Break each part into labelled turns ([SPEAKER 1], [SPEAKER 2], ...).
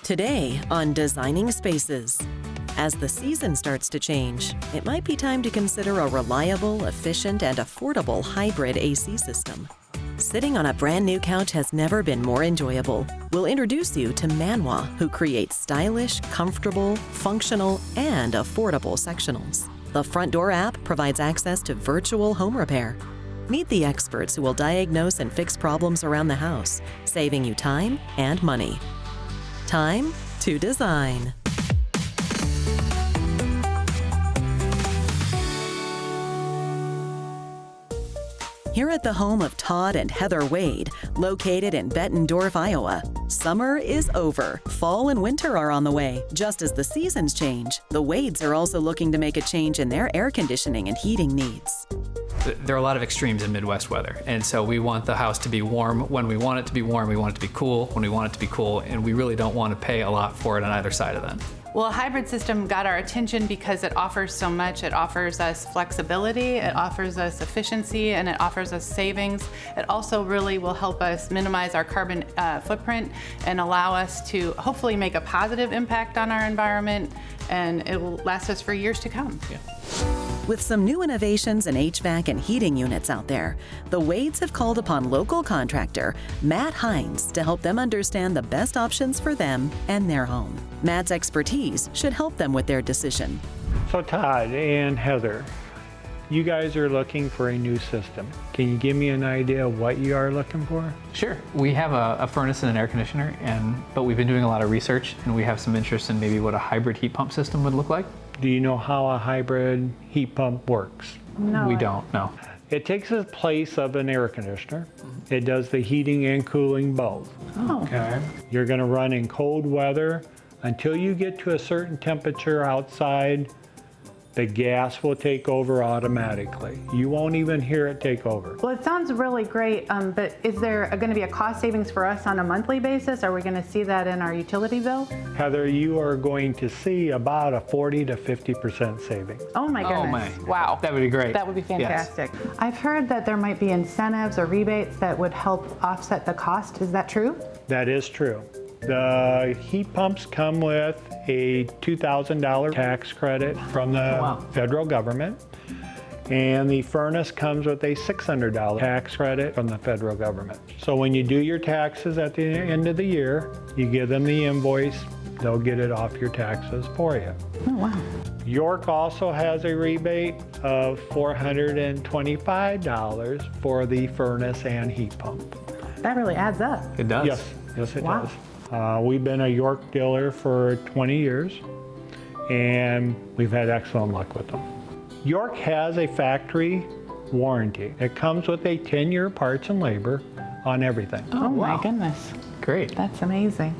[SPEAKER 1] Today on Designing Spaces. As the season starts to change, it might be time to consider a reliable, efficient, and affordable hybrid AC system. Sitting on a brand new couch has never been more enjoyable. We'll introduce you to Manwa, who creates stylish, comfortable, functional, and affordable sectionals. The Front Door app provides access to virtual home repair. Meet the experts who will diagnose and fix problems around the house, saving you time and money. Time to design. Here at the home of Todd and Heather Wade, located in Bettendorf, Iowa, summer is over. Fall and winter are on the way. Just as the seasons change, the Wades are also looking to make a change in their air conditioning and heating needs.
[SPEAKER 2] There are a lot of extremes in Midwest weather, and so we want the house to be warm when we want it to be warm, we want it to be cool when we want it to be cool, and we really don't want to pay a lot for it on either side of that.
[SPEAKER 3] Well, a hybrid system got our attention because it offers so much. It offers us flexibility, it offers us efficiency, and it offers us savings. It also really will help us minimize our carbon footprint and allow us to hopefully make a positive impact on our environment, and it will last us for years to come.
[SPEAKER 2] Yeah.
[SPEAKER 1] With some new innovations in HVAC and heating units out there, the Wades have called upon local contractor Matt Hines to help them understand the best options for them and their home. Matt's expertise should help them with their decision.
[SPEAKER 4] So Todd and Heather, you guys are looking for a new system. Can you give me an idea of what you are looking for?
[SPEAKER 2] Sure. We have a furnace and an air conditioner, but we've been doing a lot of research, and we have some interest in maybe what a hybrid heat pump system would look like.
[SPEAKER 4] Do you know how a hybrid heat pump works?
[SPEAKER 3] No.
[SPEAKER 2] We don't, no.
[SPEAKER 4] It takes the place of an air conditioner. It does the heating and cooling both.
[SPEAKER 3] Oh.
[SPEAKER 4] Okay. You're going to run in cold weather until you get to a certain temperature outside. The gas will take over automatically. You won't even hear it take over.
[SPEAKER 5] Well, it sounds really great, but is there going to be a cost savings for us on a monthly basis? Are we going to see that in our utility bill?
[SPEAKER 4] Heather, you are going to see about a 40 to 50% savings.
[SPEAKER 5] Oh my goodness.
[SPEAKER 2] Oh my.
[SPEAKER 3] Wow.
[SPEAKER 2] That would be great.
[SPEAKER 5] That would be
[SPEAKER 2] Yes.
[SPEAKER 5] fantastic. I've heard that there might be incentives or rebates that would help offset the cost. Is that true?
[SPEAKER 4] That is true. The heat pumps come with a $2,000 tax credit from the
[SPEAKER 2] Wow.
[SPEAKER 4] federal government, and the furnace comes with a $600 tax credit from the federal government. So when you do your taxes at the end of the year, you give them the invoice, they'll get it off your taxes for you.
[SPEAKER 5] Oh, wow.
[SPEAKER 4] York also has a rebate of $425 for the furnace and heat pump.
[SPEAKER 5] That really adds up.
[SPEAKER 2] It does.
[SPEAKER 4] Yes, it
[SPEAKER 5] Wow.
[SPEAKER 4] does. We've been a York dealer for 20 years, and we've had excellent luck with them. York has a factory warranty. It comes with a 10-year parts and labor on everything.
[SPEAKER 5] Oh
[SPEAKER 2] wow.
[SPEAKER 5] my goodness.
[SPEAKER 2] Great.
[SPEAKER 5] That's amazing.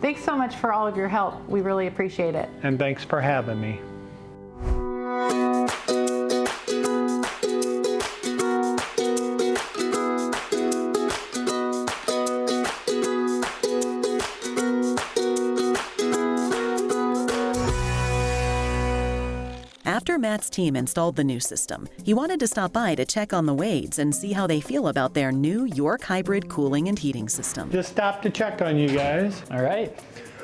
[SPEAKER 5] Thanks so much for all of your help. We really appreciate it.
[SPEAKER 4] And thanks for having me.
[SPEAKER 1] After Matt's team installed the new system, he wanted to stop by to check on the Wades and see how they feel about their new York hybrid cooling and heating system.
[SPEAKER 4] Just stopped to check on you guys.
[SPEAKER 2] All right.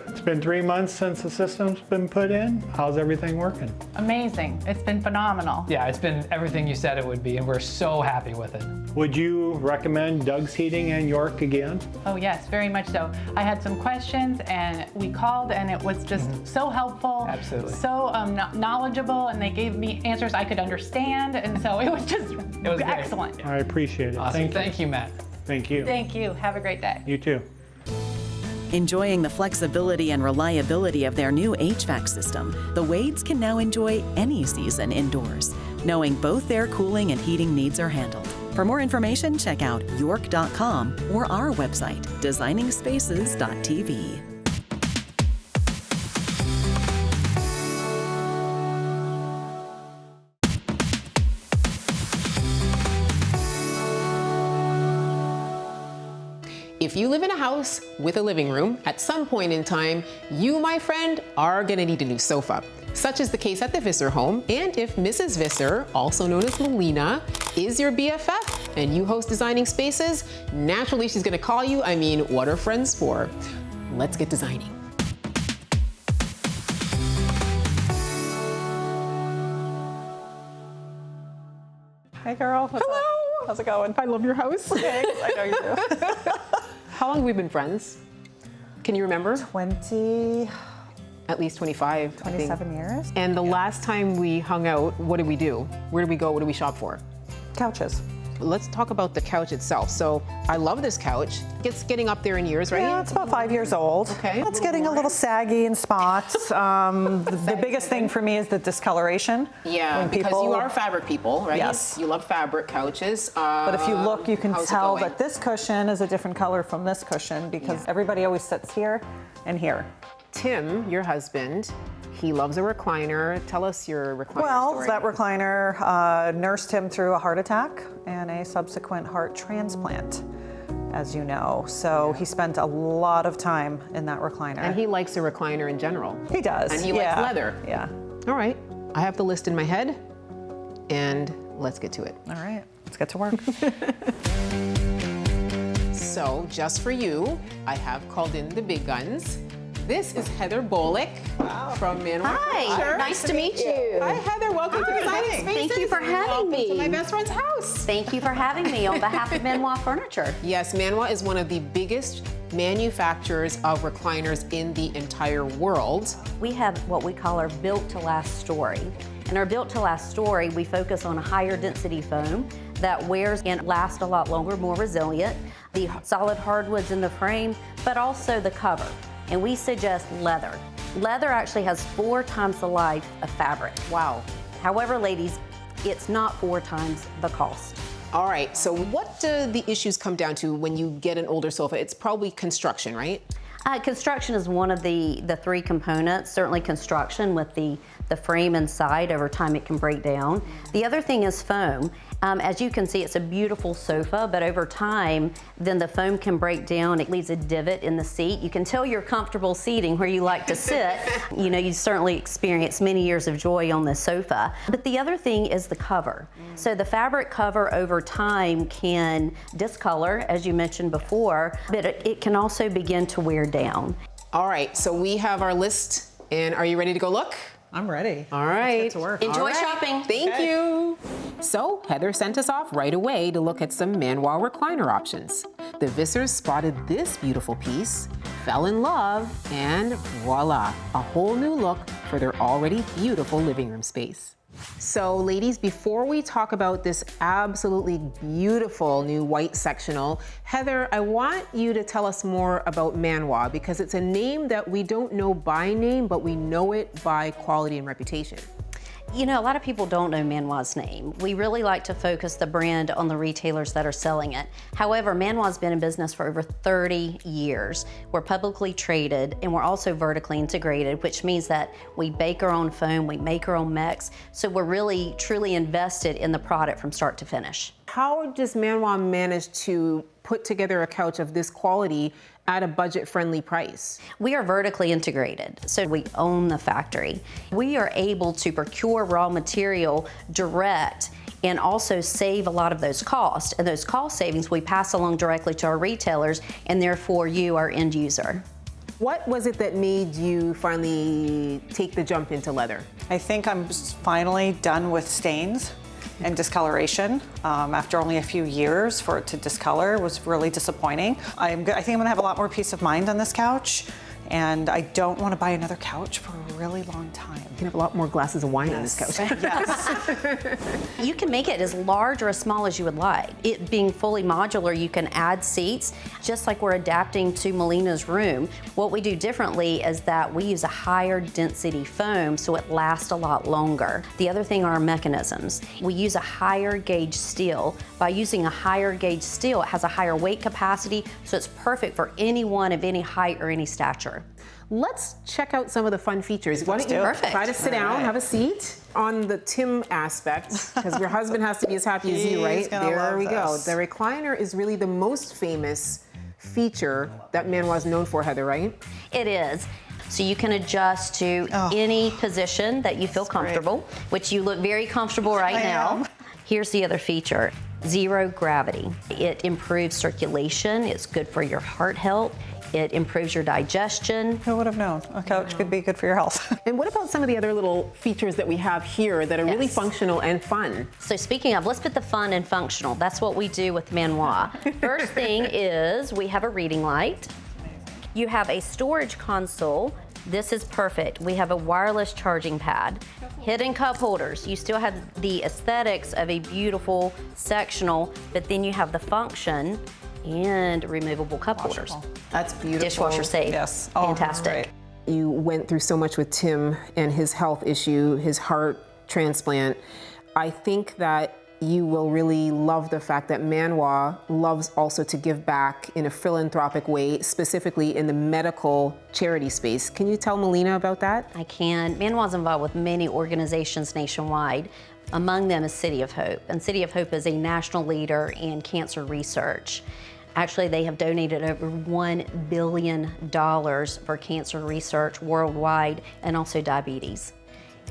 [SPEAKER 4] It's been 3 months since the system's been put in. How's everything working?
[SPEAKER 3] Amazing. It's been phenomenal.
[SPEAKER 2] Yeah, it's been everything you said it would be, and we're so happy with it.
[SPEAKER 4] Would you recommend Doug's Heating and York again?
[SPEAKER 3] Oh yes, very much so. I had some questions and we called and it was just so helpful.
[SPEAKER 2] Absolutely.
[SPEAKER 3] So knowledgeable, and they gave me answers I could understand, and so it was just
[SPEAKER 2] was great.
[SPEAKER 3] excellent.
[SPEAKER 4] I appreciate it.
[SPEAKER 2] Awesome.
[SPEAKER 4] Thank you.
[SPEAKER 2] Thank you, Matt.
[SPEAKER 4] Thank you.
[SPEAKER 3] Thank you. Have a great day.
[SPEAKER 4] You too.
[SPEAKER 1] Enjoying the flexibility and reliability of their new HVAC system, the Wades can now enjoy any season indoors, knowing both their cooling and heating needs are handled. For more information, check out york.com or our website, designingspaces.tv.
[SPEAKER 6] If you live in a house with a living room, at some point in time, you, my friend, are gonna need a new sofa. Such is the case at the Visser home, and if Mrs. Visser, also known as Melina, is your BFF and you host Designing Spaces, naturally she's gonna call you. I mean, what are friends for? Let's get designing.
[SPEAKER 7] Hey, girl. What's
[SPEAKER 6] Hello.
[SPEAKER 7] up? How's it going?
[SPEAKER 6] I love your house.
[SPEAKER 7] Thanks. I know you do.
[SPEAKER 6] How long have we been friends? Can you remember?
[SPEAKER 7] 20,
[SPEAKER 6] At least 25. I think.
[SPEAKER 7] 27 years.
[SPEAKER 6] And the last time we hung out, what did we do? Where did we go? What did we shop for?
[SPEAKER 7] Couches.
[SPEAKER 6] Let's talk about the couch itself. So I love this couch. It's getting up there in years, right?
[SPEAKER 7] Yeah, it's about 5 years old.
[SPEAKER 6] Okay.
[SPEAKER 7] It's getting a little saggy in spots. The biggest thing for me is the discoloration.
[SPEAKER 6] Yeah,
[SPEAKER 7] When
[SPEAKER 6] because
[SPEAKER 7] people-
[SPEAKER 6] you are fabric people, right?
[SPEAKER 7] Yes.
[SPEAKER 6] You love fabric couches.
[SPEAKER 7] But if you look, you can
[SPEAKER 6] how's it
[SPEAKER 7] tell
[SPEAKER 6] going?
[SPEAKER 7] that this cushion is a different color from this cushion because everybody always sits here and here.
[SPEAKER 6] Tim, your husband, he loves a recliner. Tell us your recliner
[SPEAKER 7] Well,
[SPEAKER 6] story.
[SPEAKER 7] that recliner nursed him through a heart attack and a subsequent heart transplant, as you know. So he spent a lot of time in that recliner.
[SPEAKER 6] And he likes a recliner in general.
[SPEAKER 7] He does.
[SPEAKER 6] And he likes leather.
[SPEAKER 7] Yeah.
[SPEAKER 6] All right, I have the list in my head, and let's get to it.
[SPEAKER 7] All right. Let's get to work.
[SPEAKER 6] So, just for you, I have called in the big guns. This is Heather Bolick from Manway
[SPEAKER 8] Hi,
[SPEAKER 6] Furniture.
[SPEAKER 8] nice to meet you.
[SPEAKER 6] Hi, Heather. Welcome to Exciting Spaces.
[SPEAKER 8] Thank you for having
[SPEAKER 6] Welcome
[SPEAKER 8] me.
[SPEAKER 6] to my best friend's house.
[SPEAKER 8] Thank you for having me on behalf of Manoir Furniture.
[SPEAKER 6] Yes, Manway is one of the biggest manufacturers of recliners in the entire world.
[SPEAKER 8] We have what we call our built to last story. In our built to last story, we focus on a higher density foam that wears and lasts a lot longer, more resilient, the solid hardwoods in the frame, but also the cover. And we suggest leather. Leather actually has 4 times the life of fabric.
[SPEAKER 6] Wow.
[SPEAKER 8] However, ladies, it's not 4 times the cost.
[SPEAKER 6] All right, so what do the issues come down to when you get an older sofa? It's probably construction, right?
[SPEAKER 8] Construction is one of the 3 components. Certainly construction with the frame inside. Over time it can break down. The other thing is foam. As you can see, it's a beautiful sofa, but over time, then the foam can break down. It leaves a divot in the seat. You can tell you're comfortable seating where you like to sit. You know, you certainly experience many years of joy on this sofa. But the other thing is the cover. So the fabric cover over time can discolor, as you mentioned before, but it can also begin to wear down.
[SPEAKER 6] All right, so we have our list, and are you ready to go look?
[SPEAKER 7] I'm ready.
[SPEAKER 6] All right.
[SPEAKER 7] Let's get to work.
[SPEAKER 8] Enjoy
[SPEAKER 6] All right.
[SPEAKER 8] shopping.
[SPEAKER 6] Thank you. So Heather sent us off right away to look at some Manway recliner options. The Vissers spotted this beautiful piece, fell in love, and voila, a whole new look for their already beautiful living room space. So ladies, before we talk about this absolutely beautiful new white sectional, Heather, I want you to tell us more about Manway because it's a name that we don't know by name, but we know it by quality and reputation.
[SPEAKER 8] You know, a lot of people don't know Manway's name. We really like to focus the brand on the retailers that are selling it. However, Manway's been in business for over 30 years. We're publicly traded and we're also vertically integrated, which means that we bake our own foam, we make our own mechs, so we're really truly invested in the product from start to finish.
[SPEAKER 6] How does Manway manage to put together a couch of this quality at a budget-friendly price?
[SPEAKER 8] We are vertically integrated, so we own the factory. We are able to procure raw material direct and also save a lot of those costs. And those cost savings we pass along directly to our retailers and therefore you, our end user.
[SPEAKER 6] What was it that made you finally take the jump into leather?
[SPEAKER 7] I think I'm finally done with stains and discoloration. After only a few years for it to discolor was really disappointing. I think I'm gonna have a lot more peace of mind on this couch, and I don't want to buy another couch for a really long time.
[SPEAKER 6] You can have a lot more glasses of wine on this couch.
[SPEAKER 7] Yes.
[SPEAKER 8] You can make it as large or as small as you would like. It being fully modular, you can add seats, just like we're adapting to Melina's room. What we do differently is that we use a higher density foam so it lasts a lot longer. The other thing are our mechanisms. We use a higher gauge steel. By using a higher gauge steel, it has a higher weight capacity, so it's perfect for anyone of any height or any stature.
[SPEAKER 6] Let's check out some of the fun features. Why don't you
[SPEAKER 8] Perfect.
[SPEAKER 6] try to sit down, have a seat? On the Tim aspect, because your husband has to be as happy as you, right?
[SPEAKER 7] He's gonna
[SPEAKER 6] There
[SPEAKER 7] love
[SPEAKER 6] we go.
[SPEAKER 7] this.
[SPEAKER 6] The recliner is really the most famous feature that Manway is known for, Heather, right?
[SPEAKER 8] It is. So you can adjust to any position that you feel comfortable, which you look very comfortable right now.
[SPEAKER 7] am.
[SPEAKER 8] Here's the other feature, zero gravity. It improves circulation, it's good for your heart health. It improves your digestion.
[SPEAKER 7] Who would have known a couch could be good for your health?
[SPEAKER 6] And what about some of the other little features that we have here that are really
[SPEAKER 8] Yes.
[SPEAKER 6] functional and fun?
[SPEAKER 8] So speaking of, let's put the fun and functional. That's what we do with Manoir. First thing is we have a reading light. You have a storage console. This is perfect. We have a wireless charging pad. Hidden cup holders. You still have the aesthetics of a beautiful sectional, but then you have the function and removable cup holders.
[SPEAKER 6] That's beautiful.
[SPEAKER 8] Dishwasher safe.
[SPEAKER 7] Yes.
[SPEAKER 8] Fantastic.
[SPEAKER 7] Great.
[SPEAKER 6] You went through so much with Tim and his health issue, his heart transplant. I think that you will really love the fact that Manoir loves also to give back in a philanthropic way, specifically in the medical charity space. Can you tell Melina about that?
[SPEAKER 8] I can. Manoir's involved with many organizations nationwide. Among them is City of Hope. And City of Hope is a national leader in cancer research. Actually, they have donated over $1 billion for cancer research worldwide and also diabetes.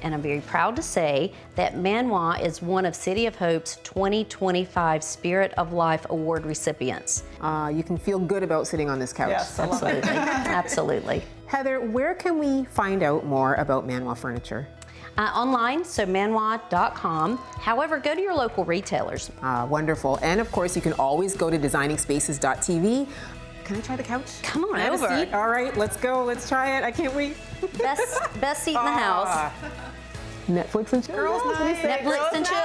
[SPEAKER 8] And I'm very proud to say that Manoir is one of City of Hope's 2025 Spirit of Life Award recipients.
[SPEAKER 6] You can feel good about sitting on this couch.
[SPEAKER 7] Yes, I love it.
[SPEAKER 8] Absolutely.
[SPEAKER 6] Heather, where can we find out more about Manoir Furniture?
[SPEAKER 8] Online, so manoir.com. However, go to your local retailers.
[SPEAKER 6] Wonderful. And of course, you can always go to designingspaces.tv. Can I try the couch?
[SPEAKER 8] Come on
[SPEAKER 6] Have a
[SPEAKER 8] over.
[SPEAKER 6] seat? All right, let's go. Let's try it. I can't wait.
[SPEAKER 8] Best seat in the house.
[SPEAKER 6] Netflix and chill.
[SPEAKER 7] Girls'
[SPEAKER 6] Yes, what do you
[SPEAKER 7] night.
[SPEAKER 6] say?
[SPEAKER 8] Netflix and chill.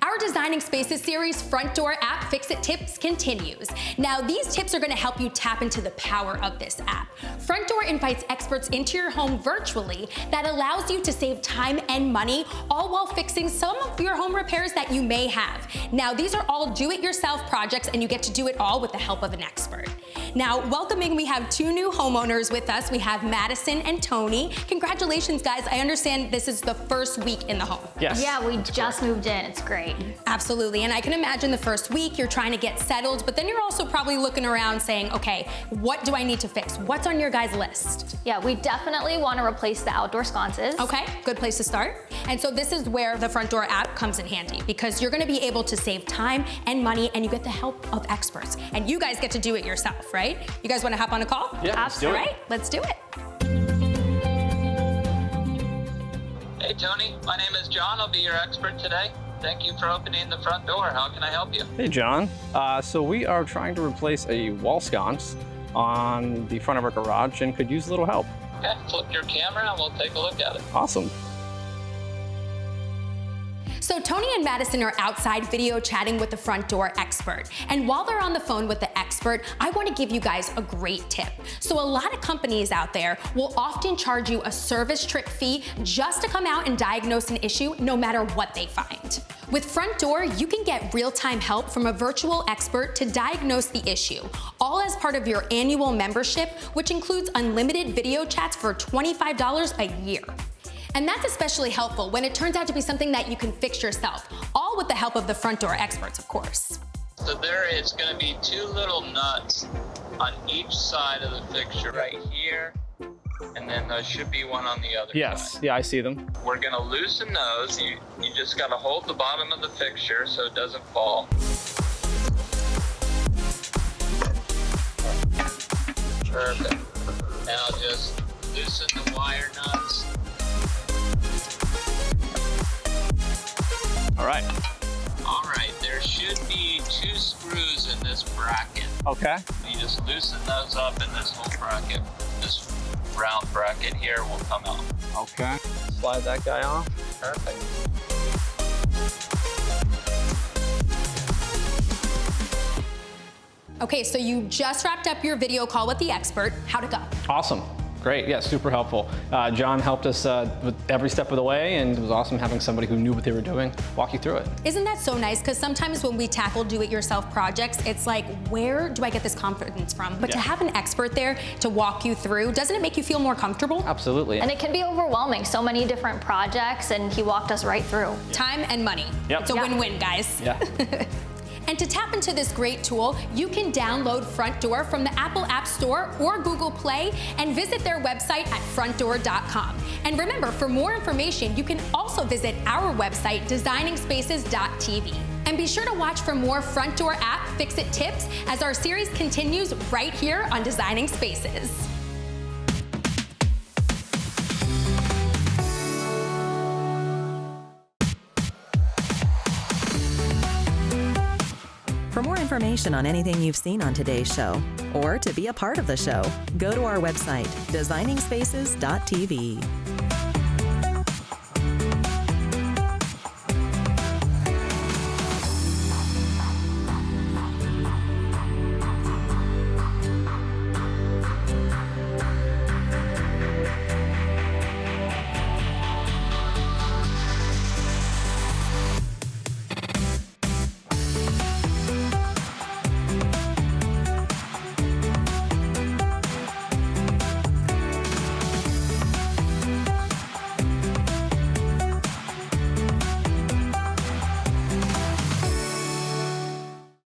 [SPEAKER 9] Our Designing Spaces series Front Door app Fix-It Tips continues. Now, these tips are gonna help you tap into the power of this app. Front Door invites experts into your home virtually that allows you to save time and money, all while fixing some of your home repairs that you may have. Now, these are all do-it-yourself projects, and you get to do it all with the help of an expert. Now, welcoming, we have two new homeowners with us. We have Madison and Tony. Congratulations, guys. I understand this is the first week in the home.
[SPEAKER 10] Yes. Yeah, we just moved in. It's great.
[SPEAKER 9] Absolutely, and I can imagine the first week you're trying to get settled, but then you're also probably looking around saying, okay, what do I need to fix? What's on your guys' list?
[SPEAKER 10] Yeah, we definitely want to replace the outdoor sconces.
[SPEAKER 9] Okay, good place to start. And so this is where the Front Door app comes in handy, because you're gonna be able to save time and money, and you get the help of experts. And you guys get to do it yourself, right? You guys wanna hop on a call?
[SPEAKER 10] Yeah, let's do it.
[SPEAKER 9] All right, let's do it.
[SPEAKER 11] Hey Tony, my name is John. I'll be your expert today. Thank you for opening the front door. How can I help you?
[SPEAKER 12] Hey John, so we are trying to replace a wall sconce on the front of our garage and could use a little help.
[SPEAKER 11] Okay, flip your camera and we'll take a look at it.
[SPEAKER 12] Awesome.
[SPEAKER 9] So Tony and Madison are outside video chatting with the Front Door expert. And while they're on the phone with the expert, I want to give you guys a great tip. So a lot of companies out there will often charge you a service trip fee just to come out and diagnose an issue, no matter what they find. With Front Door, you can get real-time help from a virtual expert to diagnose the issue, all as part of your annual membership, which includes unlimited video chats for $25 a year. And that's especially helpful when it turns out to be something that you can fix yourself, all with the help of the Front Door experts, of course.
[SPEAKER 11] So there is going to be two little nuts on each side of the fixture right here, and then there should be one on the other
[SPEAKER 12] Yes,
[SPEAKER 11] side.
[SPEAKER 12] yeah, I see them.
[SPEAKER 11] We're going to loosen those. You just got to hold the bottom of the fixture so it doesn't fall. Perfect. Now just loosen the wire nuts.
[SPEAKER 12] All right.
[SPEAKER 11] All right, there should be two screws in this bracket.
[SPEAKER 12] Okay.
[SPEAKER 11] You just loosen those up and this whole bracket, this round bracket here will come out.
[SPEAKER 12] Okay. Slide that guy off.
[SPEAKER 11] Perfect.
[SPEAKER 9] Okay, so you just wrapped up your video call with the expert. How'd it go?
[SPEAKER 12] Awesome. Great, yeah, super helpful. John helped us with every step of the way, and it was awesome having somebody who knew what they were doing walk you through it.
[SPEAKER 9] Isn't that so nice? Because sometimes when we tackle do-it-yourself projects, it's like, where do I get this confidence from? But to have an expert there to walk you through, doesn't it make you feel more comfortable?
[SPEAKER 12] Absolutely.
[SPEAKER 10] And it can be overwhelming, so many different projects, and he walked us right through.
[SPEAKER 9] Time and money.
[SPEAKER 12] Yep.
[SPEAKER 9] It's a win-win, guys.
[SPEAKER 12] Yeah.
[SPEAKER 9] And to tap into this great tool, you can download Front Door from the Apple App Store or Google Play and visit their website at frontdoor.com. And remember, for more information, you can also visit our website, designingspaces.tv. And be sure to watch for more Front Door app Fix-It tips as our series continues right here on Designing Spaces.
[SPEAKER 1] For more information on anything you've seen on today's show, or to be a part of the show, go to our website, designingspaces.tv.